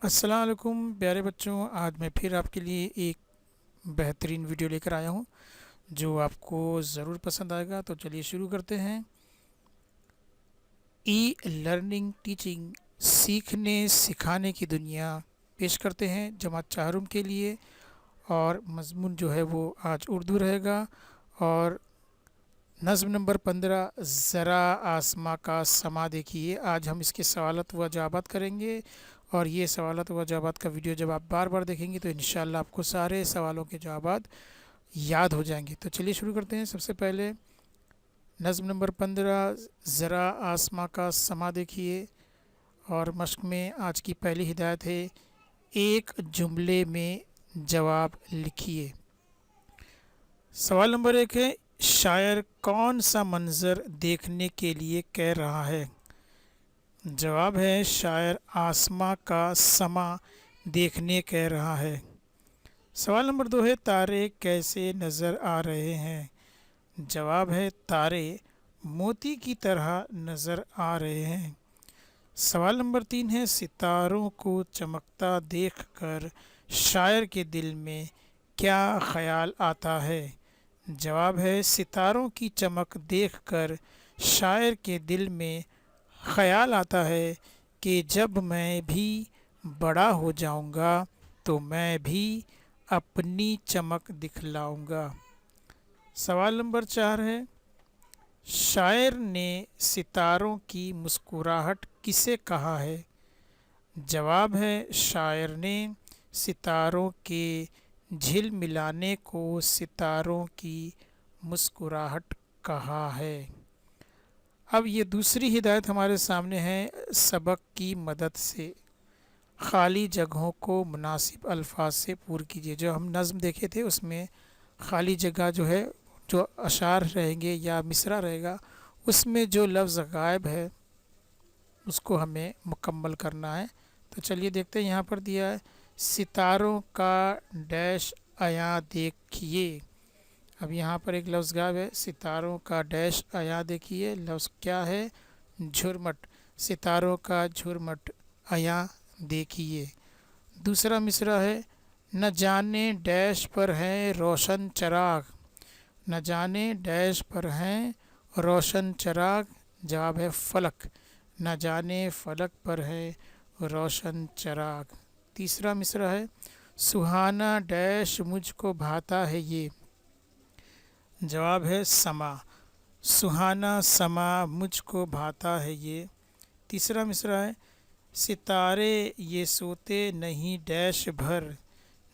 السلام علیکم پیارے بچوں، آج میں پھر آپ کے لیے ایک بہترین ویڈیو لے کر آیا ہوں جو آپ کو ضرور پسند آئے گا۔ تو چلیے شروع کرتے ہیں۔ ای لرننگ ٹیچنگ سیکھنے سکھانے کی دنیا پیش کرتے ہیں جماعت چہارم کے لیے، اور مضمون جو ہے وہ آج اردو رہے گا، اور نظم نمبر 15 ذرا آسماں کا سما دیکھیے۔ آج ہم اس کے سوالات و جوابات کریں گے، اور یہ سوالات و جوابات کا ویڈیو جب آپ بار بار دیکھیں گے تو انشاءاللہ آپ کو سارے سوالوں کے جوابات یاد ہو جائیں گے۔ تو چلیے شروع کرتے ہیں۔ سب سے پہلے نظم نمبر 15 ذرا آسماں کا سما دیکھیے، اور مشق میں آج کی پہلی ہدایت ہے ایک جملے میں جواب لکھیے۔ سوال نمبر 1 ہے شاعر کون سا منظر دیکھنے کے لیے کہہ رہا ہے؟ جواب ہے شاعر آسماں کا سما دیکھنے کہہ رہا ہے۔ سوال نمبر 2 ہے تارے کیسے نظر آ رہے ہیں؟ جواب ہے تارے موتی کی طرح نظر آ رہے ہیں۔ سوال نمبر 3 ہے ستاروں کو چمکتا دیکھ کر شاعر کے دل میں کیا خیال آتا ہے؟ جواب ہے ستاروں کی چمک دیکھ کر شاعر کے دل میں خیال آتا ہے کہ جب میں بھی بڑا ہو جاؤں گا تو میں بھی اپنی چمک دکھلاؤں گا۔ سوال نمبر 4 ہے شاعر نے ستاروں کی مسکراہٹ کسے کہا ہے؟ جواب ہے شاعر نے ستاروں کے جھلملانے کو ستاروں کی مسکراہٹ کہا ہے۔ اب یہ دوسری ہدایت ہمارے سامنے ہے سبق کی مدد سے خالی جگہوں کو مناسب الفاظ سے پور کیجیے۔ جو ہم نظم دیکھے تھے اس میں خالی جگہ جو ہے، جو اشعار رہیں گے یا مصرع رہے گا، اس میں جو لفظ غائب ہے اس کو ہمیں مکمل کرنا ہے۔ تو چلیے دیکھتے ہیں، یہاں پر دیا ہے ستاروں کا ڈیش عیاں دیکھیے۔ اب یہاں پر ایک لفظ غائب ہے، ستاروں کا ڈیش عیاں دیکھیے، لفظ کیا ہے؟ جھرمٹ۔ ستاروں کا جھرمٹ عیاں دیکھیے۔ دوسرا مصرع ہے نہ جانے ڈیش پر ہیں روشن چراغ، نہ جانے ڈیش پر ہیں روشن چراغ، جواب ہے فلک، نہ جانے فلک پر ہے روشن چراغ۔ تیسرا مصرع ہے سہانا ڈیش مجھ کو بھاتا ہے یہ، جواب ہے سما، سہانا سما مجھ کو بھاتا ہے یہ۔ تیسرا مصرع ہے ستارے یہ سوتے نہیں ڈیش بھر،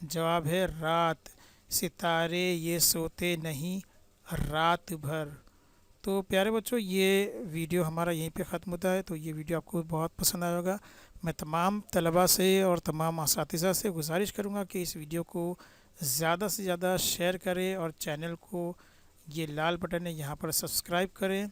جواب ہے رات، ستارے یہ سوتے نہیں رات بھر۔ تو پیارے بچوں، یہ ویڈیو ہمارا یہیں پہ ختم ہوتا ہے۔ تو یہ ویڈیو آپ کو بہت پسند آئے گا۔ میں تمام طلباء سے اور تمام اساتذہ سے گزارش کروں گا کہ اس ویڈیو کو زیادہ سے زیادہ شیئر کریں، اور چینل کو یہ لال بٹن ہے یہاں پر سبسکرائب کریں،